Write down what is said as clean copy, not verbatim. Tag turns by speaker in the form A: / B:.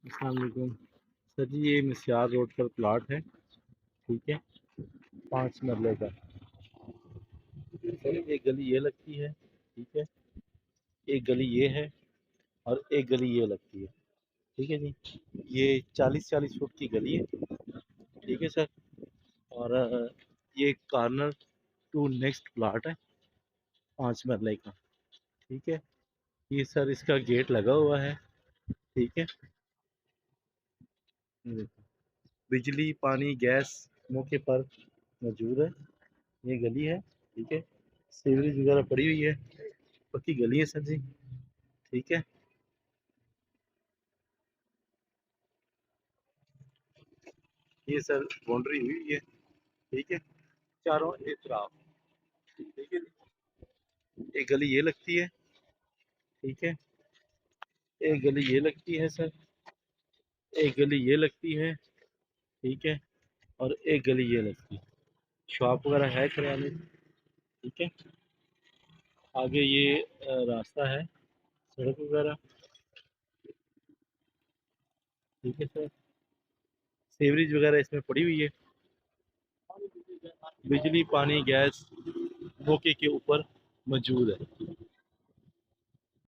A: अस्सलाम वालेकुम सर जी, ये मिसियार रोड पर प्लाट है। ठीक है, 5 मरले का। सर एक गली ये लगती है, ठीक है, एक गली ये है और एक गली ये लगती है। ठीक है जी, ये 40-40 फुट की गली है। ठीक है सर। और ये कॉर्नर टू नेक्स्ट प्लाट है, 5 मरले का। ठीक है, ये सर इसका गेट लगा हुआ है। ठीक है, ये देखो, बिजली पानी गैस मौके पर मौजूद है। ये गली है। ठीक है, सीवरेज वगैरह पड़ी हुई है, पक्की गली है सर जी। ठीक है, ये सर बाउंड्री हुई है। ठीक है, चारों एतराफ। ठीक है जी, एक गली ये लगती है। ठीक है, एक गली ये लगती है सर, एक गली ये लगती है। ठीक है, और एक गली ये लगती है। शॉप वगैरह है करियाने की। ठीक है, आगे ये रास्ता है, सड़क वगैरह। ठीक है सर, सीवरेज वगैरह इसमें पड़ी हुई है। बिजली पानी गैस मौके के ऊपर मौजूद है।